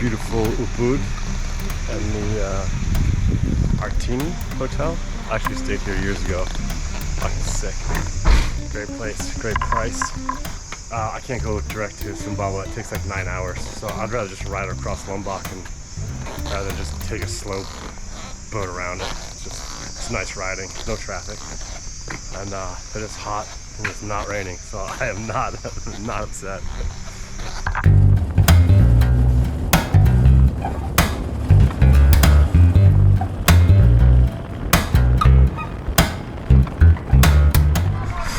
Beautiful Ubud and the Artini Hotel. I actually stayed here years ago. Fucking sick. Great place, great price. I can't go direct to Sumbawa. It takes like 9 hours. So I'd rather just ride across Lombok and rather than just take a slow boat around it. It's nice riding, no traffic. And it is hot and it's not raining. So I am not upset.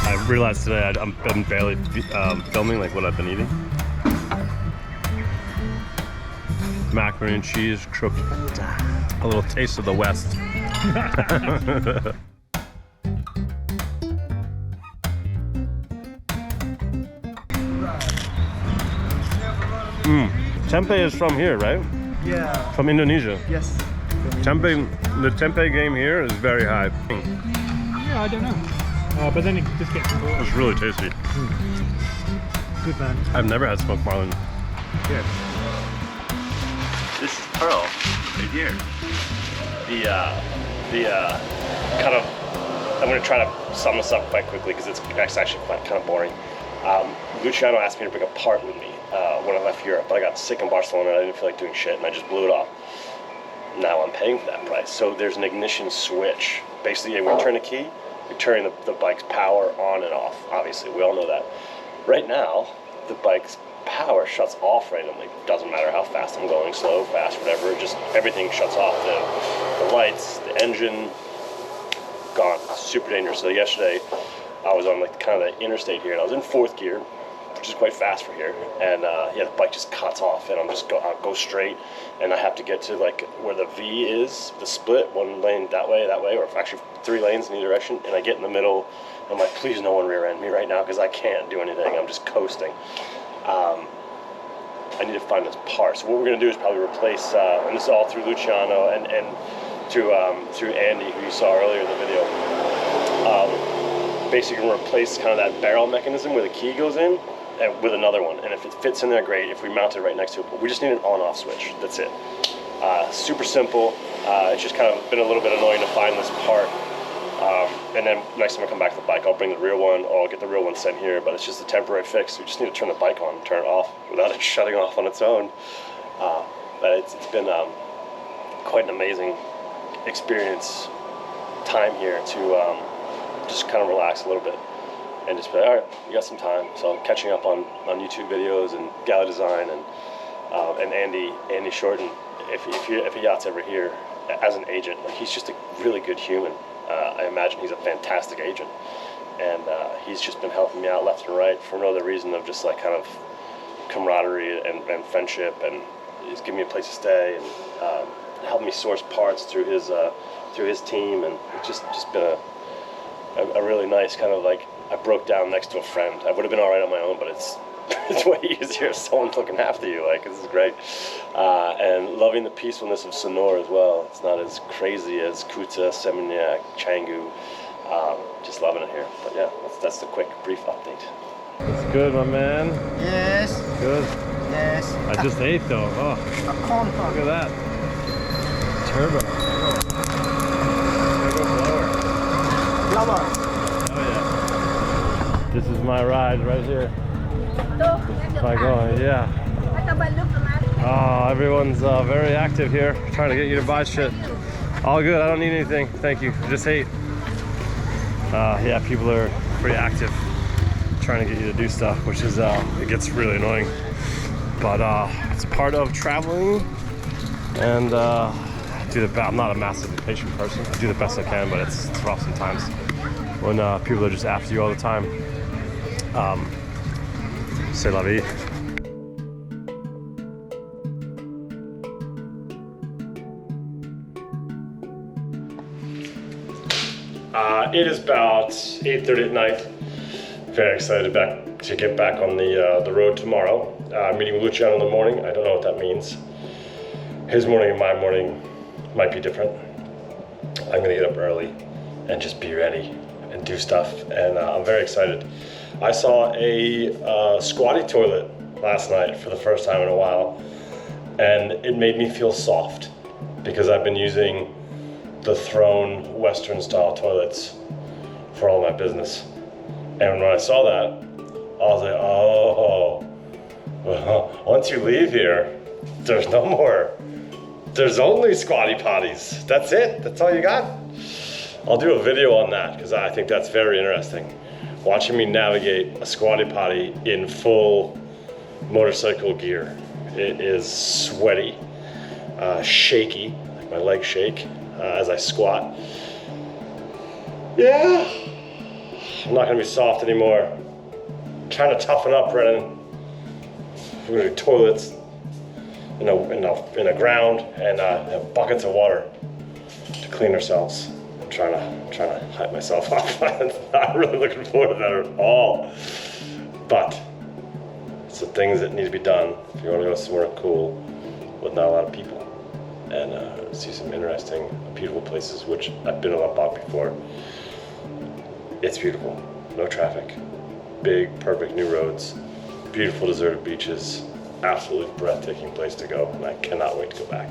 I realized today I've been barely filming like what I've been eating. Macaroni and cheese, a little taste of the West. Tempeh is from here, right? Yeah. From Indonesia. Yes. Tempeh, the tempeh game here is very high. Yeah, I don't know. But then it just gets cold. It's really tasty. Good man. I've never had smoked marlin. Yes. This is Pearl right here. Kind of, I'm going to try to sum this up quite quickly because it's actually quite kind of boring. Luciano asked me to bring a part with me when I left Europe, but I got sick in Barcelona and I didn't feel like doing shit and I just blew it off. Now I'm paying for that price. So there's an ignition switch. Basically, when you turn a key, you're turning the bike's power on and off. Obviously, we all know that. Right now, the bike's power shuts off randomly. Doesn't matter how fast I'm going, slow, fast, whatever. Just everything shuts off. The lights, the engine, gone. Super dangerous. So yesterday, I was on like kind of the interstate here, and I was in 4th gear, which is quite fast for here. And yeah, the bike just cuts off, and I'll go straight, and I have to get to like where the V is, the split, one lane that way, or actually 3 lanes in either direction. And I get in the middle, and I'm like, please no one rear end me right now because I can't do anything. I'm just coasting. I need to find this part. So what we're gonna do is probably replace, and this is all through Luciano and through Andy, who you saw earlier in the video. Basically gonna replace kind of that barrel mechanism where the key goes in with another one. And if it fits in there, great. If we mount it right next to it, but we just need an on-off switch. That's it. Super simple. It's just kind of been a little bit annoying to find this part. And then next time I come back to the bike, I'll bring the rear one, or I'll get the real one sent here, but it's just a temporary fix. We just need to turn the bike on, turn it off without it shutting off on its own. But it's been quite an amazing experience, time here to just kind of relax a little bit and just be like, all right, you got some time. So I'm catching up on YouTube videos and Gala Design and Andy Shorten. If a yacht's ever here as an agent, like, he's just a really good human. I imagine he's a fantastic agent, and he's just been helping me out left and right for no other reason of just like kind of camaraderie and friendship, and he's giving me a place to stay and helped me source parts through his team, and it's just been a really nice kind of like, I broke down next to a friend. I would have been all right on my own, but it's way easier if someone's looking after you. Like, this is great. And loving the peacefulness of Sonora as well. It's not as crazy as Kuta, Seminyak, Canggu. Just loving it here. But yeah, that's the quick, brief update. It's good, my man. Yes. Good. Yes. I just ate though. Oh, look at that. Turbo. Turbo blower. Oh yeah. This is my ride right here. By going, yeah. Oh, everyone's very active here, trying to get you to buy shit. All good, I don't need anything, thank you. Just hate. Yeah, people are pretty active, trying to get you to do stuff, which is, it gets really annoying. But it's part of traveling, and I'm not a massive patient person. I do the best I can, but it's rough sometimes when people are just after you all the time. C'est la vie. It is about 8:30 at night. Very excited to get back on the road tomorrow. Meeting with Luciano in the morning. I don't know what that means. His morning and my morning might be different. I'm gonna get up early and just be ready and do stuff, and I'm very excited. I saw a squatty toilet last night for the first time in a while, and it made me feel soft because I've been using the throne Western style toilets for all my business. And when I saw that, I was like, oh, well, once you leave here, there's no more. There's only squatty potties. That's it, that's all you got. I'll do a video on that because I think that's very interesting. Watching me navigate a squatty potty in full motorcycle gear. It is sweaty, shaky, like my legs shake as I squat. Yeah, I'm not gonna be soft anymore. I'm trying to toughen up, Brennan. We're gonna do toilets in a ground and buckets of water to clean ourselves. I'm trying to hype myself up. I'm not really looking forward to that at all. But it's the things that need to be done if you want to go somewhere cool with not a lot of people and see some interesting, beautiful places, which I've been to Lombok before. It's beautiful, no traffic, big, perfect new roads, beautiful deserted beaches, absolutely breathtaking place to go, and I cannot wait to go back.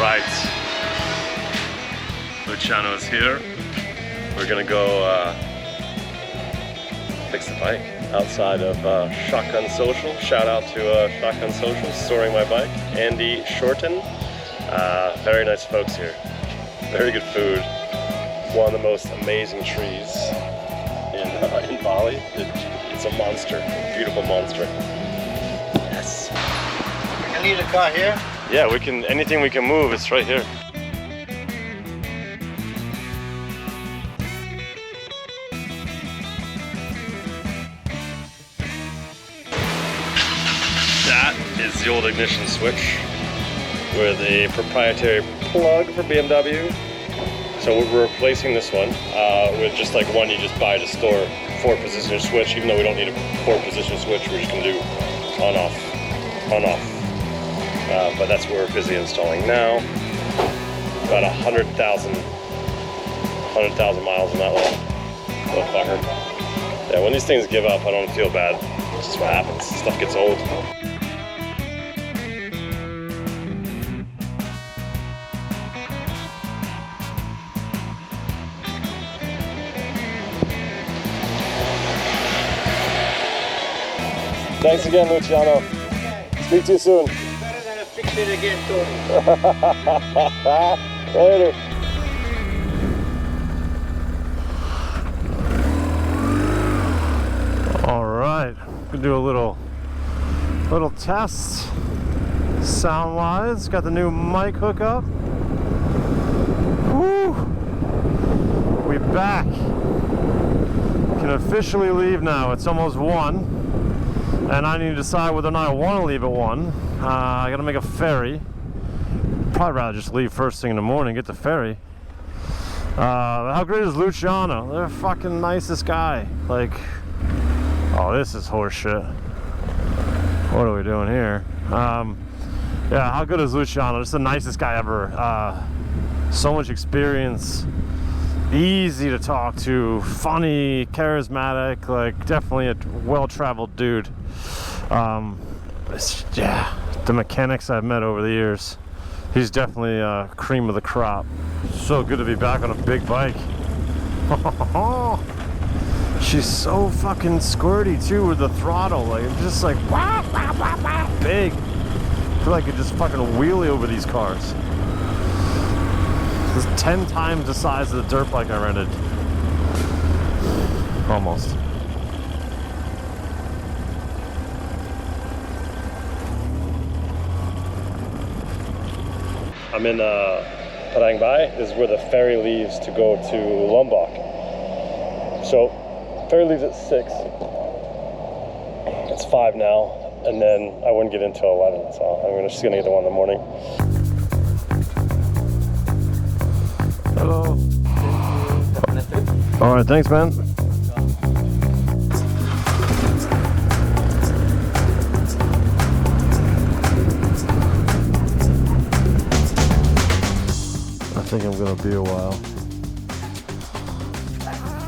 Right, Luciano is here. We're gonna go fix the bike outside of Shotgun Social. Shout out to Shotgun Social, storing my bike. Andy Shorten, very nice folks here. Very good food. One of the most amazing trees in Bali. It's a monster, a beautiful monster. Yes. We can leave the car here. Yeah, we can, anything we can move, it's right here. That is the old ignition switch with a proprietary plug for BMW. So we're replacing this one with just like one you just buy to store 4-position switch. Even though we don't need a 4-position switch, we're just gonna do on off, on off. But that's what we're busy installing now. About 100,000 miles on that one. Little fucker. Yeah, when these things give up, I don't feel bad. It's just what happens. Stuff gets old. Thanks again, Luciano. Speak to you soon. Fix it again, Tony. Later. All right, we'll do a little test sound-wise. Got the new mic hookup. Woo! We back. Can officially leave now. It's almost 1, and I need to decide whether or not I want to leave at 1. I gotta make a ferry. Probably rather just leave first thing in the morning, get the ferry. How great is Luciano? They're fucking nicest guy. Like, oh, this is horse shit. What are we doing here? Yeah, how good is Luciano? Just the nicest guy ever. So much experience. Easy to talk to, funny, charismatic, like definitely a well-traveled dude. Yeah, the mechanics I've met over the years, he's definitely cream of the crop. So good to be back on a big bike. She's so fucking squirty too with the throttle, like it's just like wah, wah, wah, wah, big. I feel like I could just fucking wheelie over these cars. It's 10 times the size of the dirt bike I rented. Almost. I'm in Parangbai. This is where the ferry leaves to go to Lombok. So Ferry leaves at 6. It's 5 now, and then I wouldn't get in until 11, so I'm just gonna get the one in the morning. Hello. All right, thanks, man. I think I'm gonna be a while.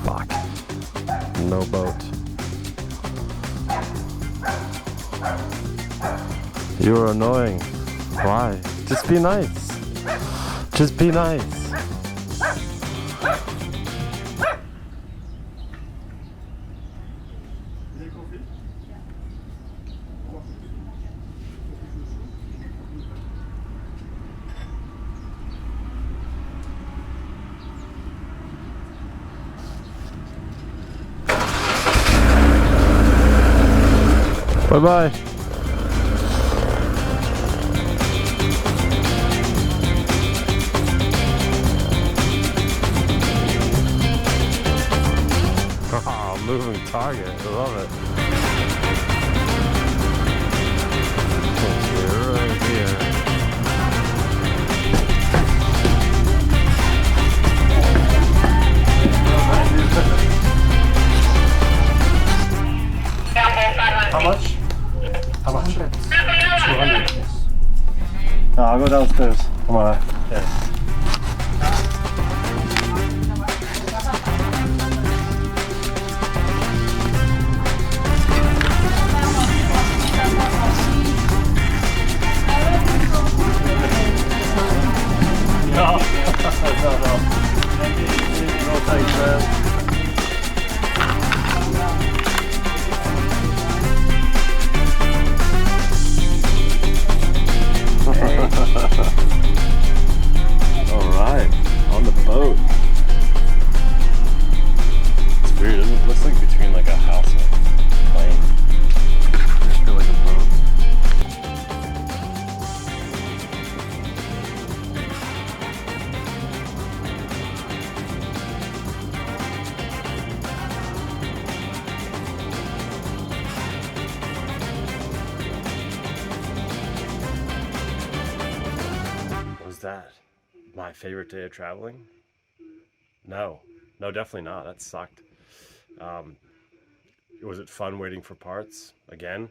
Fuck. No boat. You're annoying. Why? Just be nice. Just be nice. Bye-bye. Oh, moving target. I love it. Okay, right here. How much? How much? 200. No, I'll go downstairs. Come on. Yeah. No. No. No thanks, man. Alright, on the boat. It's weird, isn't it? It looks like between like a house and a plane. I just feel like a boat. That my favorite day of traveling? No, definitely not. That sucked. Was it fun waiting for parts again?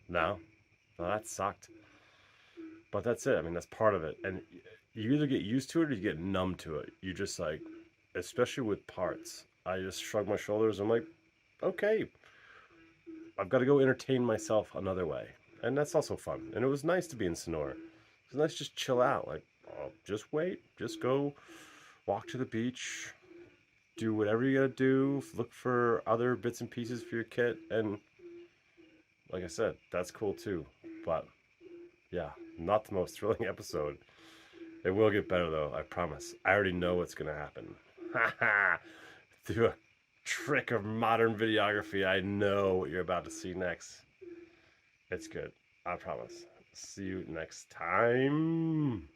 No, that sucked. But that's it. I mean, that's part of it. And you either get used to it or you get numb to it. You just like, especially with parts, I just shrug my shoulders. I'm like, okay, I've got to go entertain myself another way. And that's also fun. And it was nice to be in Sonora. It's nice to just chill out, like, oh, just wait, just go walk to the beach, do whatever you gotta do, look for other bits and pieces for your kit, and like I said, that's cool too. But yeah, not the most thrilling episode. It will get better though, I promise. I already know what's gonna happen. Haha! Through a trick of modern videography, I know what you're about to see next. It's good, I promise. See you next time.